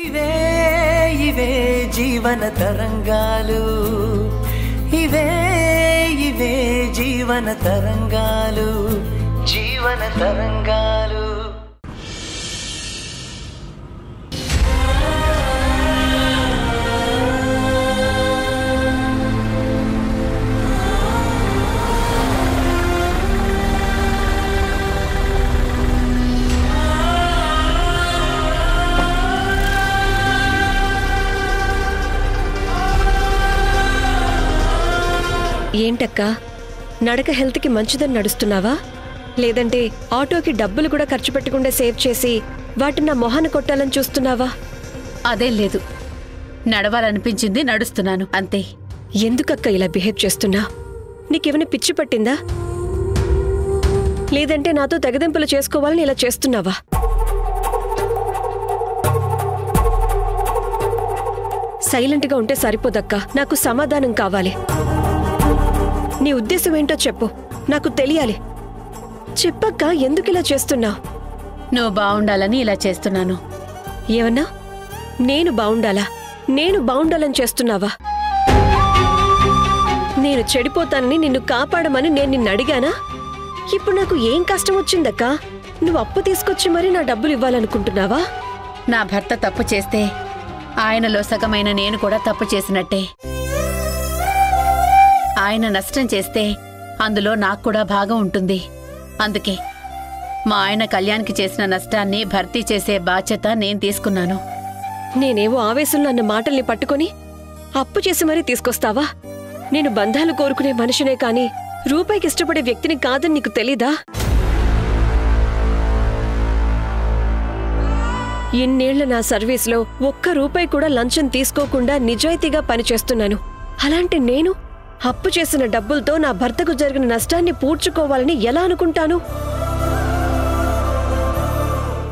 ఇవే ఇవే జీవన తరంగాలు, ఇవే ఇవే జీవన తరంగాలు, జీవన తరంగాలు. ఏంటక్కా, నడక హెల్త్కి మంచిదని నడుస్తున్నావా? లేదంటే ఆటోకి డబ్బులు కూడా ఖర్చు పెట్టకుండా సేవ్ చేసి వాటిని నా మొహాన కొట్టాలని చూస్తున్నావా? అదేం లేదు, నడవాలనిపించింది నడుస్తున్నాను అంతే. ఎందుకక్క ఇలా బిహేవ్ చేస్తున్నా? నీకేమైనా పిచ్చి పట్టిందా? లేదంటే నాతో తెగదెంపులు చేసుకోవాలని ఇలా చేస్తున్నావా? సైలెంట్గా ఉంటే సరిపోదక్క, నాకు సమాధానం కావాలి. నీ ఉద్దేశం ఏంటో చెప్పు, నాకు తెలియాలి. చెప్పక్క, ఎందుకు ఇలా చేస్తున్నావు? నువ్వు బాగుండాలని ఇలా చేస్తున్నాను. ఏమన్నా? నేను బాగుండాలా? నేను బాగుండాలని చేస్తున్నావా? నేను చెడిపోతానని నిన్ను కాపాడమని నేను నిన్ను అడిగానా? ఇప్పుడు నాకు ఏం కష్టం వచ్చిందక్క? నువ్వు అప్పు తీసుకొచ్చి మరీ నా డబ్బులు ఇవ్వాలనుకుంటున్నావా? నా భర్త తప్పు చేస్తే ఆయనలో సగమైన నేను కూడా తప్పు చేసినట్టే. ఆయన నష్టం చేస్తే అందులో నాకు కూడా భాగం ఉంటుంది. అందుకే మా ఆయన కళ్యాణ్కి చేసిన నష్టాన్ని భర్తీ చేసే బాధ్యత నేను తీసుకున్నాను. నేనేవో ఆవేశంలో అన్న మాటల్ని పట్టుకొని అప్పు చేసి మరీ తీసుకొస్తావా? నేను బంధాలు కోరుకునే మనిషినే కాని రూపాయికి ఇష్టపడే వ్యక్తిని కాదని నీకు తెలీదా? ఇన్నేళ్ల నా సర్వీస్లో ఒక్క రూపాయి కూడా లంచం తీసుకోకుండా నిజాయితీగా పనిచేస్తున్నాను. అలాంటి నేను అప్పు చేసిన డబ్బులతో నా భర్తకు జరిగిన నష్టాన్ని పూడ్చుకోవాలని ఎలా అనుకుంటాను?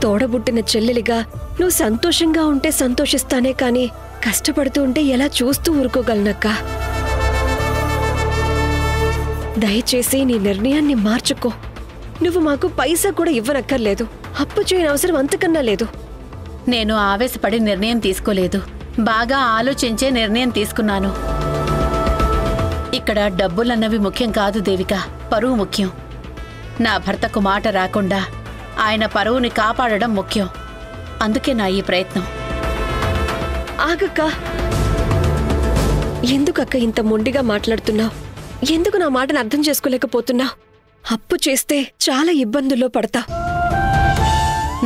తోడబుట్టిన చెల్లెలిగా నువ్వు సంతోషంగా ఉంటే సంతోషిస్తానే కాని కష్టపడుతూ ఉంటే ఎలా చూస్తూ ఊరుకోగలనక్కా? దయచేసి నీ నిర్ణయాన్ని మార్చుకో. నువ్వు మాకు పైసా కూడా ఇవ్వనక్కర్లేదు. అప్పు చేయని అవసరం అంతకన్నా లేదు. నేను ఆవేశపడి నిర్ణయం తీసుకోలేదు, బాగా ఆలోచించే నిర్ణయం తీసుకున్నాను. ఇక్కడ డబ్బులన్నవి ముఖ్యం కాదు దేవిక, పరువు ముఖ్యం. నా భర్తకు మాట రాకుండా ఆయన పరువుని కాపాడడం ముఖ్యం. అందుకే నా ఈ ప్రయత్నం. ఆగక్క, ఎందుకక్క ఇంత మొండిగా మాట్లాడుతున్నావు? ఎందుకు నా మాటను అర్థం చేసుకోలేకపోతున్నావు? అప్పు చేస్తే చాలా ఇబ్బందుల్లో పడతా.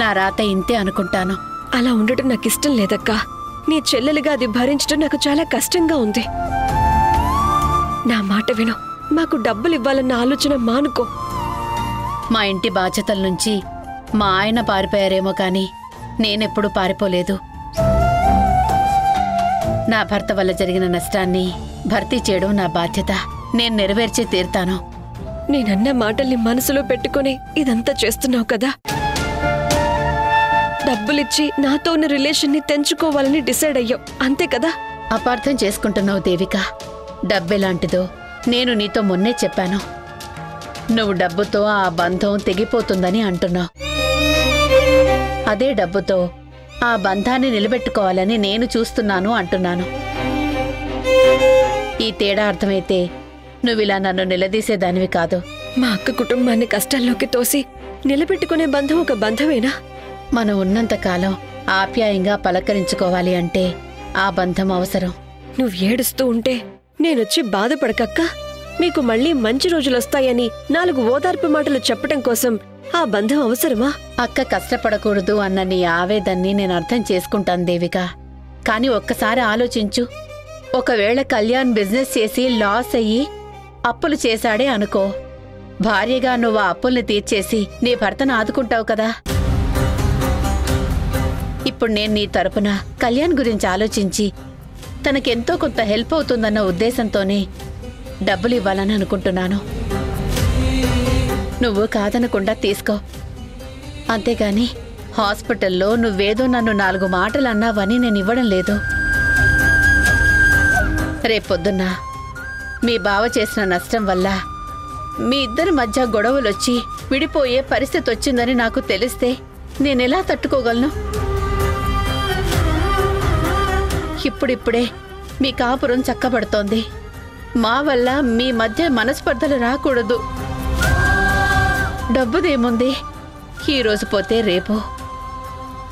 నా రాత ఇంతే అనుకుంటాను. అలా ఉండటం నాకు ఇష్టం లేదక్కా. నీ చెల్లెలిగా అది భరించడం నాకు చాలా కష్టంగా ఉంది. నా మాట విను, మాకు డబ్బులు ఇవ్వాలన్న ఆలోచన మానుకో. మా ఇంటి బాధ్యతల నుంచి మా ఆయన పారిపోయారేమో కానీ నేనెప్పుడూ పారిపోలేదు. నా భర్త వల్ల జరిగిన నష్టాన్ని భర్తీ చేయడం నా బాధ్యత. నేను నెరవేర్చి తీరుతాను. నేనన్న మాటల్ని మనసులో పెట్టుకుని ఇదంతా చేస్తున్నావు కదా? డబ్బులిచ్చి నాతో ఉన్న రిలేషన్ని తెంచుకోవాలని డిసైడ్ అయ్యావు, అంతే కదా? అపార్థం చేసుకుంటున్నావు దేవిక. డబ్బెలాంటిదో నేను నీతో మొన్నే చెప్పాను. నువ్వు డబ్బుతో ఆ బంధం తెగిపోతుందని అంటున్నావు. అదే డబ్బుతో ఆ బంధాన్ని నిలబెట్టుకోవాలని నేను చూస్తున్నాను అంటున్నాను. ఈ తేడా అర్థమైతే నువ్విలా నన్ను నిలదీసేదానివి కాదు. మా అక్క కుటుంబాన్ని కష్టాల్లోకి తోసి నిలబెట్టుకునే బంధం ఒక బంధమేనా? మనం ఉన్నంతకాలం ఆప్యాయంగా పలకరించుకోవాలి అంటే ఆ బంధం అవసరం. నువ్వు ఏడుస్తూ ఉంటే నేనొచ్చి బాధపడకక్క. మీకు మళ్ళీ మంచి రోజులొస్తాయని 4 ఓదార్పు మాటలు చెప్పటం కోసం ఆ బంధం అవసరమా? అక్క కష్టపడకూడదు అన్న నీ ఆవేదన్ని నేను అర్థం చేసుకుంటాను దేవిక. కాని ఒక్కసారి ఆలోచించు. ఒకవేళ కళ్యాణ్ బిజినెస్ చేసి లాస్ అయ్యి అప్పులు చేశాడే అనుకో, భార్యగా నువ్వు ఆ అప్పుల్ని తీర్చేసి నీ భర్తను ఆదుకుంటావు కదా. ఇప్పుడు నేను నీ తరపున కళ్యాణ్ గురించి ఆలోచించి తనకెంతో కొంత హెల్ప్ అవుతుందన్న ఉద్దేశంతోనే డబ్బులు ఇవ్వాలని అనుకుంటున్నాను. నువ్వు కాదనకుండా తీసుకో. అంతేగాని హాస్పిటల్లో నువ్వేదో నన్ను 4 మాటలు అన్నావని నేను ఇవ్వడం లేదు. రేపొద్దున్న మీ బావ చేసిన నష్టం వల్ల మీ ఇద్దరి మధ్య గొడవలొచ్చి విడిపోయే పరిస్థితి వచ్చిందని నాకు తెలిస్తే నేనెలా తట్టుకోగలను? ఇప్పుడిప్పుడే మీ కాపురం చక్కబడుతోంది. మా వల్ల మీ మధ్య మనస్పర్ధలు రాకూడదు. డబ్బుదేముంది, ఈరోజు పోతే రేపు.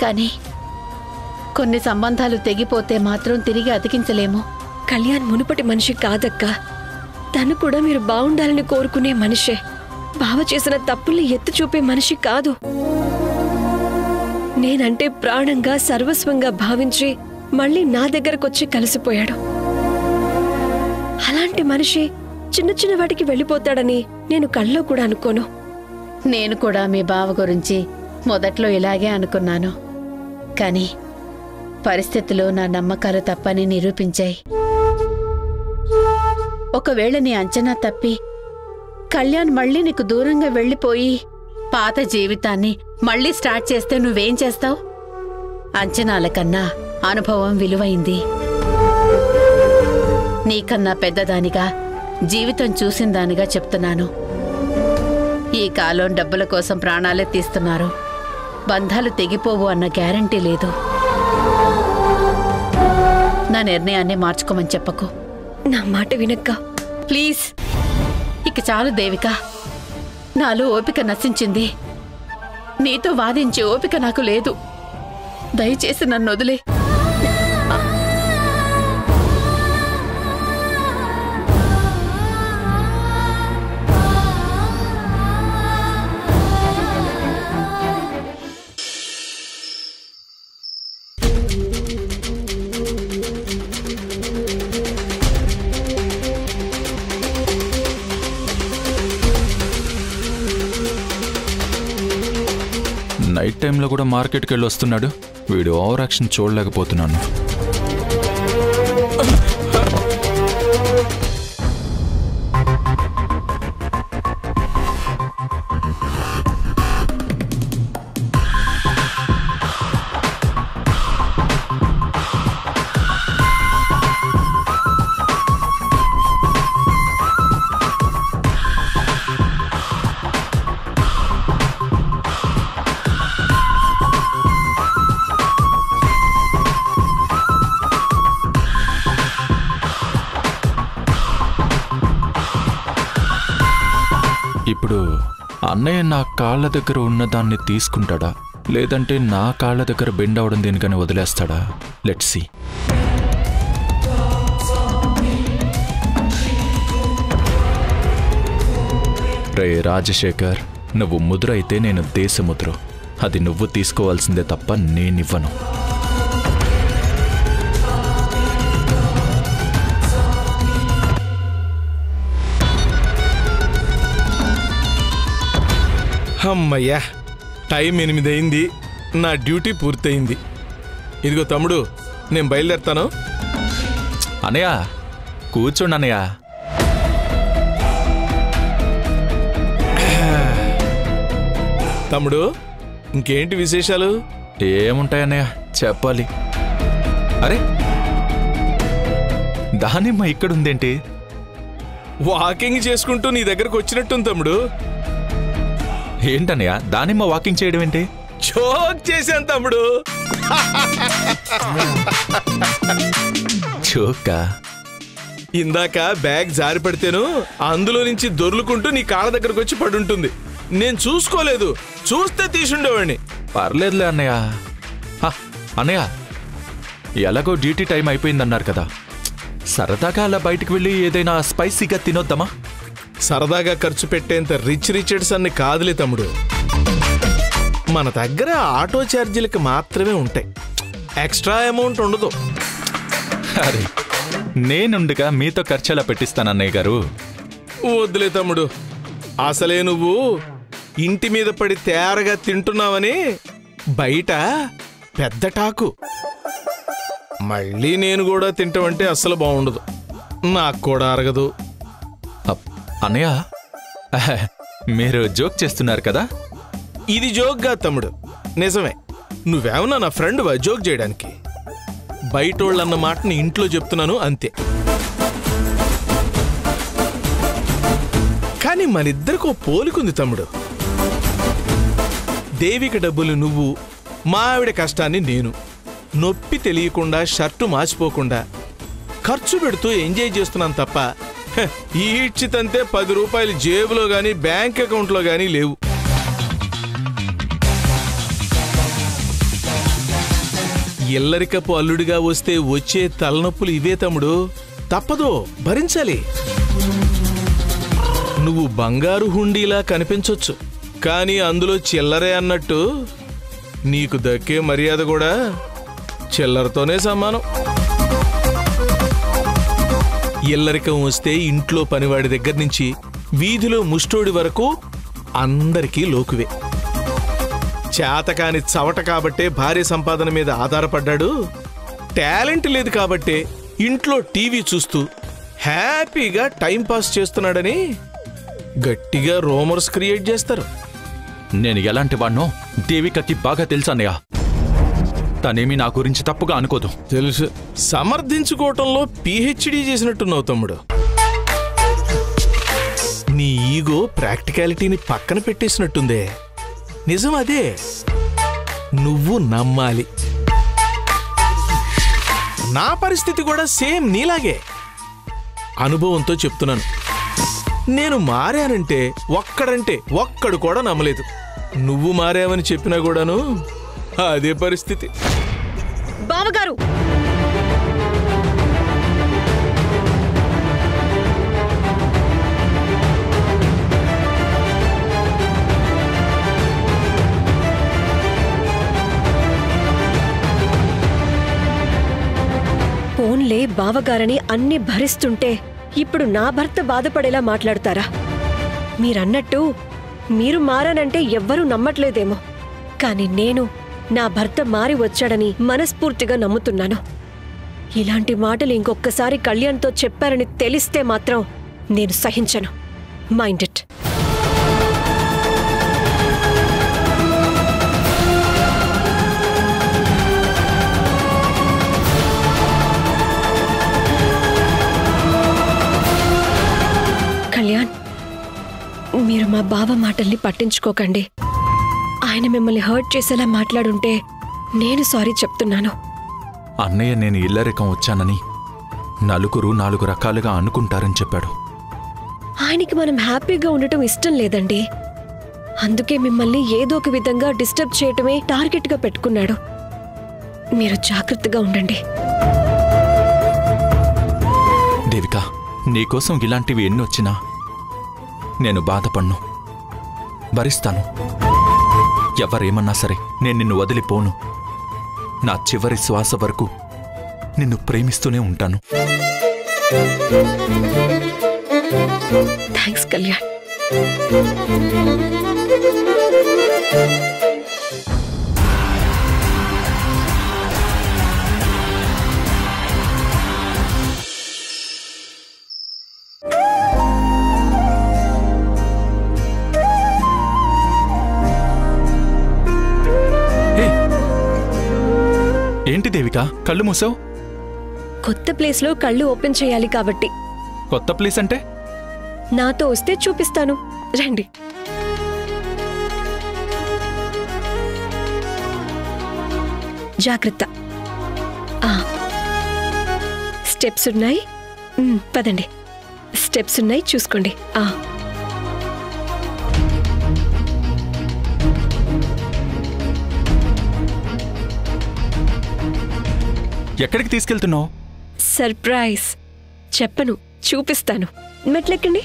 కానీ కొన్ని సంబంధాలు తెగిపోతే మాత్రం తిరిగి అతికించలేము. కళ్యాణ్ మునుపటి మనిషి కాదక్కా. తను కూడా మీరు బాగుండాలని కోరుకునే మనిషే. బావ చేసిన తప్పుల్ని ఎత్తి చూపే మనిషి కాదు. నేనంటే ప్రాణంగా సర్వస్వంగా భావించి మళ్ళీ నా దగ్గరకొచ్చి కలిసిపోయాడు. అలాంటి మనిషి చిన్న చిన్న వాటికి వెళ్ళిపోతాడని నేను కల్లో కూడా అనుకోను. నేను కూడా మీ బావ గురించి మొదట్లో ఇలాగే అనుకున్నాను. కానీ పరిస్థితులు నా నమ్మకాలు తప్పని నిరూపించాయి. ఒకవేళ నీ అంచనా తప్పి కళ్యాణ్ మళ్ళీ నీకు దూరంగా వెళ్ళిపోయి పాత జీవితాన్ని మళ్ళీ స్టార్ట్ చేస్తే నువ్వేం చేస్తావు? అంచనాల కన్నా అనుభవం విలువైంది. నీకన్నా పెద్దదానిగా, జీవితం చూసిందానిగా చెప్తున్నాను. ఈ కాలం డబ్బుల కోసం ప్రాణాలే తీస్తున్నారు. బంధాలు తెగిపోవు అన్న గ్యారంటీ లేదు. నా నిర్ణయాన్ని మార్చుకోమని చెప్పకు. నా మాట వినక్క ప్లీజ్. ఇక చాలు దేవిక, నాలో ఓపిక నశించింది. నీతో వాదించే ఓపిక నాకు లేదు. దయచేసి నన్ను వదిలే. నైట్ టైంలో కూడా మార్కెట్కి వెళ్ళి వస్తున్నాడు. వీడు ఓవర్ యాక్షన్ చూడలేకపోతున్నాను. ఇప్పుడు అన్నయ్య నా కాళ్ళ దగ్గర ఉన్నదాన్ని తీసుకుంటాడా, లేదంటే నా కాళ్ళ దగ్గర బెండ్ అవడం దేనికని వదిలేస్తాడా? Let's see. రే రాజశేఖర్, నువ్వు ముద్ర అయితే నేను దేశముద్ర. అది నువ్వు తీసుకోవాల్సిందే తప్ప నేనివ్వను. అమ్మయ్యా, టైం 8 అయింది. నా డ్యూటీ పూర్తయింది. ఇదిగో తమ్ముడు, నేను బయలుదేరుతాను. అనయ్య కూర్చోండి అన్నయ్య. తమ్ముడు, ఇంకేంటి విశేషాలు? ఏముంటాయన్నయ్య, చెప్పాలి. అరే దానిమ్మ ఇక్కడుందేంటి? వాకింగ్ చేసుకుంటూ నీ దగ్గరకు వచ్చినట్టుంది తమ్ముడు. ఏంటన్నయ్య దానిమ్మ వాకింగ్ చేయడం ఏంటి? జోక్ చేశాను తమ్ముడు. జోకా? ఇందాక బ్యాగ్ జారి పడితేను అందులో నుంచి దొర్లుకుంటూ నీ కాళ్ళ దగ్గరకు వచ్చి పడుంటుంది. నేను చూసుకోలేదు, చూస్తే తీసుండేవాడిని. పర్లేదులే అన్నయ్య. అన్నయ్య ఎలాగో డ్యూటీ టైం అయిపోయిందన్నారు కదా, సరదాగా అలా బయటికి వెళ్ళి ఏదైనా స్పైసీగా తినొద్దామా? సరదాగా ఖర్చు పెట్టేంత రిచర్డ్స్ అన్ని కాదులే తమ్ముడు. మన దగ్గర ఆటో ఛార్జీలకి మాత్రమే ఉంటాయి, ఎక్స్ట్రా అమౌంట్ ఉండదు. అరే నేనుండగా మీతో ఖర్చులా పెట్టిస్తాను అన్నయ్య గారు. వద్దులే తమ్ముడు, అసలే నువ్వు ఇంటి మీద పడి తేరగా తింటున్నావని బయట పెద్ద టాకు. మళ్ళీ నేను కూడా తింటామంటే అస్సలు బాగుండదు, నాకు కూడా అరగదు. అన్నయ్య మీరు జోక్ చేస్తున్నారు కదా? ఇది జోక్గా తమ్ముడు, నిజమే. నువ్వేమన్నా నా ఫ్రెండ్వా జోక్ చేయడానికి? బయటోళ్ళన్న మాటని ఇంట్లో చెప్తున్నాను అంతే. కానీ మనిద్దరికో పోలికుంది తమ్ముడు. దేవిక డబ్బులు నువ్వు, మా ఆవిడ కష్టాన్ని నేను. నొప్పి తెలియకుండా షర్టు మార్చిపోకుండా ఖర్చు పెడుతూ ఎంజాయ్ చేస్తున్నాను తప్ప ఈ ఇచ్చితంతే 10 రూపాయలు జేబులో గాని బ్యాంక్ అకౌంట్లో గాని లేవు. ఇల్లరికపు అల్లుడిగా వస్తే వచ్చే తలనొప్పులు ఇవే తమ్ముడు. తప్పదో, భరించాలి. నువ్వు బంగారు హుండీలా కనిపించొచ్చు, కానీ అందులో చిల్లరే అన్నట్టు నీకు దక్కే మర్యాద కూడా చిల్లరతోనే సమానం. ఇల్లరికం వస్తే ఇంట్లో పనివాడి దగ్గర నుంచి వీధిలో ముష్టోడి వరకు అందరికీ లోకువే. చేతకాని చవట కాబట్టే భార్య సంపాదన మీద ఆధారపడ్డాడు. టాలెంట్ లేదు కాబట్టే ఇంట్లో టీవీ చూస్తూ హ్యాపీగా టైంపాస్ చేస్తున్నాడని గట్టిగా రూమర్స్ క్రియేట్ చేస్తారు. నేను ఎలాంటి వాణ్ణో దేవికకి బాగా తెలుసు అన్నయ్య. తనేమీ నా గురించి తప్పుగా అనుకోదు. తెలుసు. సమర్థించుకోవటంలో పిహెచ్డి చేసినట్టున్నావు తమ్ముడు. నీ ఈగో ప్రాక్టికాలిటీని పక్కన పెట్టేసినట్టుందే. నిజం అదే. నువ్వు నమ్మాలి. నా పరిస్థితి కూడా సేమ్ నీలాగే. అనుభవంతో చెప్తున్నాను. నేను మారానంటే ఒక్కడు కూడా నమ్మలేదు. నువ్వు మారావని చెప్పినా కూడాను అదే పరిస్థితి. బావగారు, ఫోన్లే బావగారని అన్ని భరిస్తుంటే ఇప్పుడు నా భర్త బాధపడేలా మాట్లాడతారా? మీరన్నట్టు మీరు మారానంటే ఎవ్వరూ నమ్మట్లేదేమో, కానీ నేను నా భర్త మారి వచ్చాడని మనస్ఫూర్తిగా నమ్ముతున్నాను. ఇలాంటి మాటలు ఇంకొక్కసారి కళ్యాణ్తో చెప్పారని తెలిస్తే మాత్రం నేను సహించను. Mind it. కళ్యాణ్, మీరు మా బావ మాటల్ని పట్టించుకోకండి. ఆయన మిమ్మల్ని హర్ట్ చేసేలా మాట్లాడుంటే నేను సారీ చెప్తున్నాను. అన్నయ్య నేను ఇల్లరికం వచ్చానని నలుగురు 4 రకాలుగా అనుకుంటారని చెప్పాడు. ఆయనకి మనం హ్యాపీగా ఉండటం ఇష్టం లేదండి. అందుకే మిమ్మల్ని ఏదో ఒక విధంగా డిస్టర్బ్ చేయటమే టార్గెట్గా పెట్టుకున్నాడు. మీరు జాగ్రత్తగా ఉండండి. దేవిక, నీకోసం ఇలాంటివి ఎన్ని వచ్చినా నేను బాధపడ్ను, భరిస్తాను. ఎవరేమన్నా సరే నేను నిన్ను వదిలిపోను. నా చివరి శ్వాస వరకు నిన్ను ప్రేమిస్తూనే ఉంటాను. థ్యాంక్స్ కళ్యాణ్. ఏంటి దేవిక, కళ్ళు మూసావు? కొత్త ప్లేస్లో కళ్ళు ఓపెన్ చేయాలి కాబట్టి. కొత్త ప్లేస్ అంటే? నాతో వస్తే చూపిస్తాను, రండి. జాగ్రత్త. స్టెప్స్ ఉన్నాయి, పదండి. స్టెప్స్ ఉన్నాయి, చూసుకోండి. ఎక్కడికి తీసుకెళ్తున్నావు? సర్ప్రైజ్. చెప్పను, చూపిస్తాను. మెట్లెక్కండి.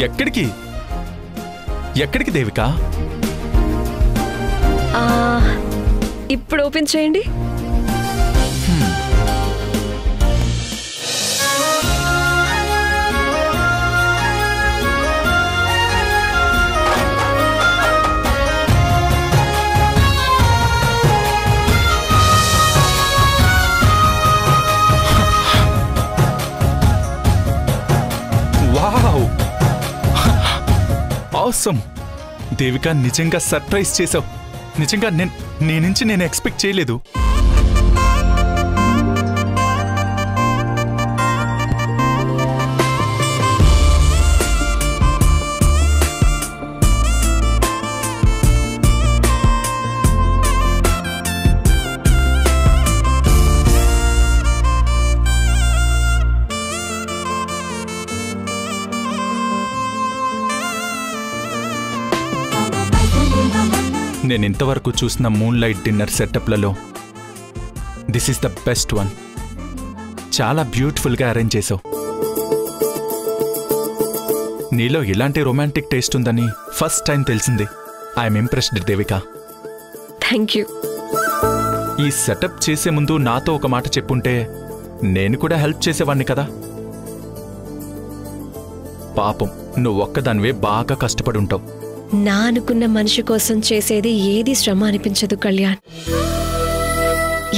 ఎక్కడికి? ఎక్కడికి దేవిక? ఇప్పుడు ఓపెన్ చేయండి. ఆసమ్ దేవిక, నిజంగా సర్ప్రైజ్ చేసావు. నిజంగా నీ నుంచి నేను ఎక్స్పెక్ట్ చేయలేదు. నేను ఇంతవరకు చూసిన మూన్ లైట్ డిన్నర్ సెటప్లలో this is the best one. చాలా బ్యూటిఫుల్గా అరేంజ్ చేసావు. నీలో ఇలాంటి రొమాంటిక్ టేస్ట్ ఉందని ఫస్ట్ టైం తెలిసింది. I'm impressed Devika. Thank you. ఈ సెటప్ చేసే ముందు నాతో ఒక మాట చెప్పుంటే నేను కూడా హెల్ప్ చేసేవాణ్ణి కదా. పాపం నువ్వు ఒక్కదానివే బాగా కష్టపడి ఉంటావు. నా అనుకున్న మనిషి కోసం చేసేది ఏది శ్రమ అనిపించదు కళ్యాణ్.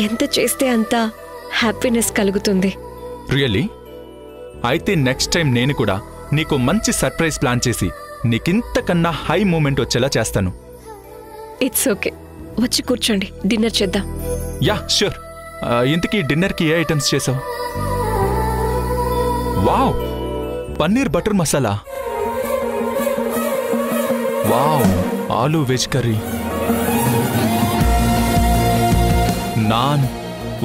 ఎంత చేస్తే అంత హ్యాపీనెస్ కలుగుతుంది. రియల్లీ? అయితే నెక్స్ట్ టైం నేను కూడా నీకు మంచి సర్ప్రైజ్ ప్లాన్ చేసి నీకింతకన్నా హై మూమెంట్ వచ్చేలా చేస్తాను. ఇట్స్ ఓకే, వచ్చి కూర్చోండి, డిన్నర్ చేద్దాం. Yeah sure. ఇంతకీ డిన్నర్కి ఏ ఐటమ్స్ చేసావు? Wow, paneer butter masala. Wow, aloo veg curry, non.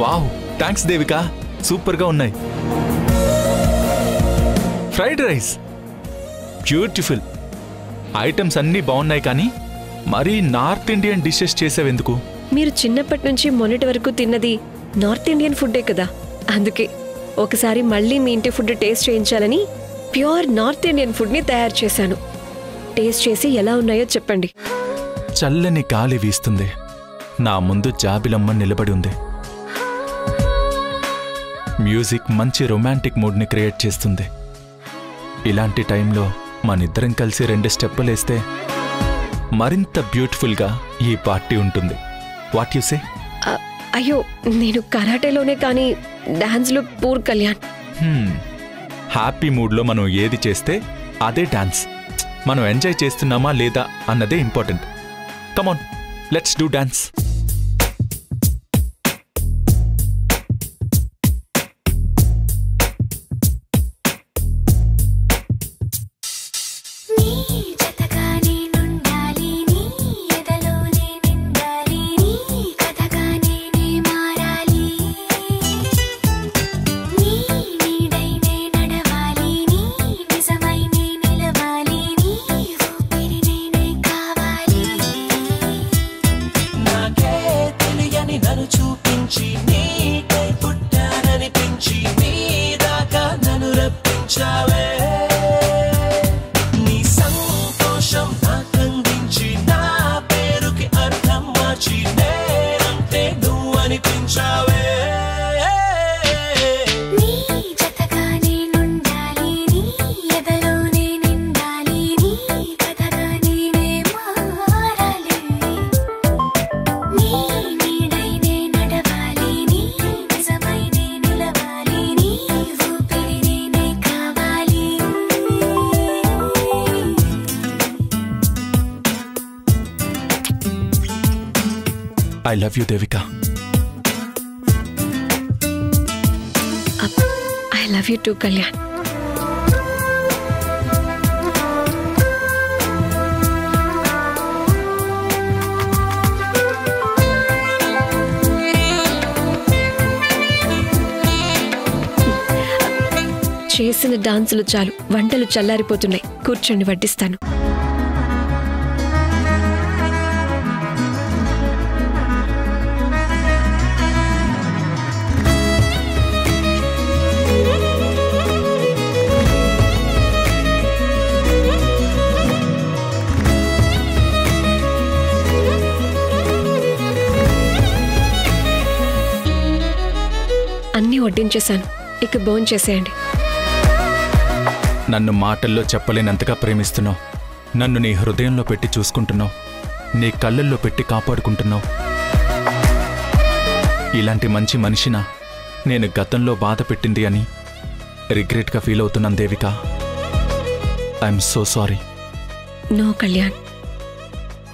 Wow, thanks Devika, సూపర్గా ఉన్నాయి. Fried rice, beautiful. ఐటమ్స్ అన్నీ బాగున్నాయి, కానీ మరీ నార్త్ ఇండియన్ డిషెస్ చేసావెందుకు? మీరు చిన్నప్పటి నుంచి మొన్నటి వరకు తిన్నది నార్త్ ఇండియన్ ఫుడ్డే కదా, అందుకే ఒకసారి మళ్ళీ మీ ఇంటి ఫుడ్ టేస్ట్ చేయించాలని ప్యూర్ నార్త్ ఇండియన్ ఫుడ్ని తయారు చేశాను. టేస్ట్ చేసి ఎలా ఉన్నాయో చెప్పండి. చల్లని గాలి వీస్తుంది. నా ముందు జాబిలమ్మ నిలబడి ఉంది. మ్యూజిక్ మంచి రొమాంటిక్ మూడ్ని క్రియేట్ చేస్తుంది. ఇలాంటి టైంలో మనిద్దరం కలిసి 2 స్టెప్పులేస్తే మరింత బ్యూటిఫుల్గా ఈ పార్టీ ఉంటుంది. What you say? అయ్యో, నేను కరాటేలోనే కానీ డాన్స్లో పూర్ కళ్యాణ్. హ్యాపీ మూడ్లో మనం ఏది చేస్తే అదే డాన్స్. మనం ఎంజాయ్ చేస్తున్నామా లేదా అన్నదే important. Come on, let's do dance. I love you, Devika. I love you too, Kalyan. చేసిన డాన్సులు చాలు, వంటలు చల్లారిపోతున్నాయి. కూర్చోండి, వడ్డిస్తాను. అన్నీ వడ్డించేశాను, ఇక భోంచేసేయండి. నన్ను మాటల్లో చెప్పలేనంతగా ప్రేమిస్తున్నావు. నన్ను నీ హృదయంలో పెట్టి చూసుకుంటున్నావు. నీ కళ్ళల్లో పెట్టి కాపాడుకుంటున్నావు. ఇలాంటి మంచి మనిషినా నేను గతంలో బాధ పెట్టింది అని రిగ్రెట్గా ఫీల్ అవుతున్నాను Devika. I'm so sorry. No Kalyan,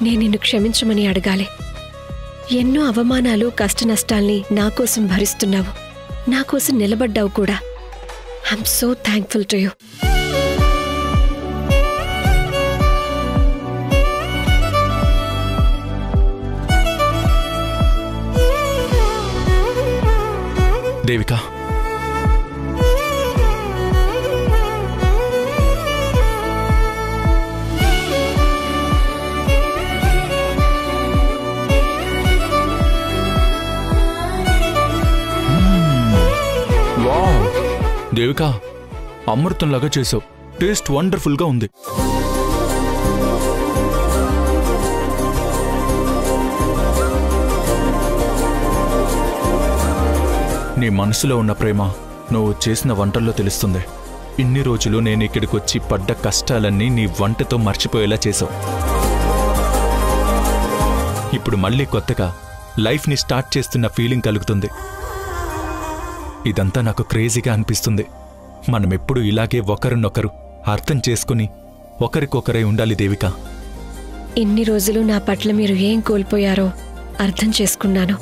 నేను నిన్ను క్షమించమని అడగాలి. ఎన్నో అవమానాలు, కష్ట నష్టాల్ని నా కోసం భరిస్తున్నావు, నా కోసం నిలబడ్డావు కూడా. I'm so thankful to you. Devika, Devika, అమృతంలాగా చేసావు. టేస్ట్ వండర్ఫుల్గా ఉంది. నీ మనసులో ఉన్న ప్రేమ నువ్వు చేసిన వంటల్లో తెలుస్తుంది. ఇన్ని రోజులు నేను ఇక్కడికి వచ్చి పడ్డ కష్టాలన్నీ నీ వంటతో మర్చిపోయేలా చేసావు. ఇప్పుడు మళ్ళీ కొత్తగా లైఫ్ని స్టార్ట్ చేస్తున్న ఫీలింగ్ కలుగుతుంది. ఇదంతా నాకు క్రేజీగా అనిపిస్తుంది. మనమెప్పుడు ఇలాగే ఒకరినొకరు అర్థం చేసుకుని ఒకరికొకరై ఉండాలి దేవిక. ఇన్ని రోజులు నా పట్ల మీరు ఏం కోల్పోయారో అర్థం చేసుకున్నాను.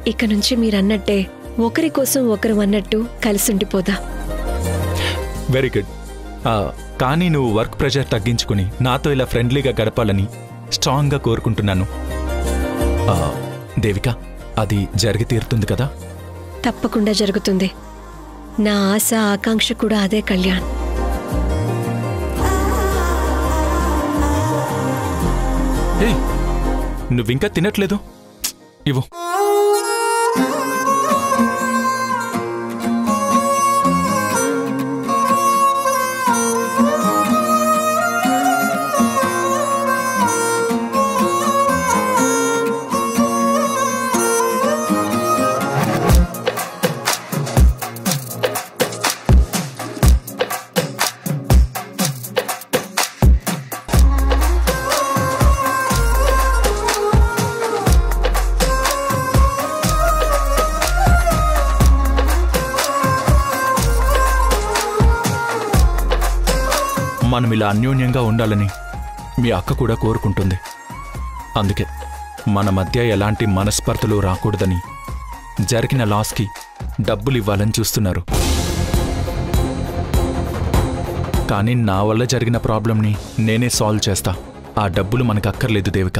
ఇక నుంచి మీరన్నట్టే ఒకరి కోసం ఒకరు అన్నట్టు కలిసుండిపోదా. Very good. కానీ నువ్వు వర్క్ ప్రెషర్ తగ్గించుకుని నాతో ఇలా ఫ్రెండ్లీగా గడపాలని స్ట్రాంగ్గా కోరుకుంటున్నాను. దేవిక, అది జరిగి తీరుతుంది కదా? తప్పకుండా జరుగుతుంది. నా ఆశ ఆకాంక్ష కూడా అదే కళ్యాణ్. నువ్వింకా తినట్లేదు? ఇవ్వు. మనం ఇలా అన్యోన్యంగా ఉండాలని మీ అక్క కూడా కోరుకుంటుంది. అందుకే మన మధ్య ఎలాంటి మనస్పర్ధలు రాకూడదని జరిగిన లాస్కి డబ్బులు ఇవ్వాలని చూస్తున్నారు. కానీ నా వల్ల జరిగిన ప్రాబ్లంని నేనే సాల్వ్ చేస్తా. ఆ డబ్బులు మనకు అక్కర్లేదు దేవిక.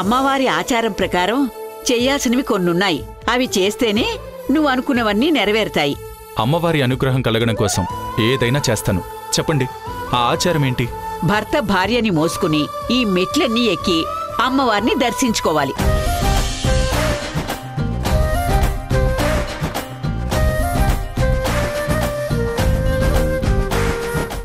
అమ్మవారి ఆచారం ప్రకారం చెయ్యాల్సినవి కొన్నున్నాయి. అవి చేస్తేనే నువ్వు అనుకున్నవన్నీ నెరవేరుతాయి. అమ్మవారి అనుగ్రహం కలగడం కోసం ఏదైనా చేస్తాను. చెప్పండి, ఆ ఆచారం ఏంటి? భర్త భార్యని మోసుకుని ఈ మెట్లన్నీ ఎక్కి అమ్మవారిని దర్శించుకోవాలి.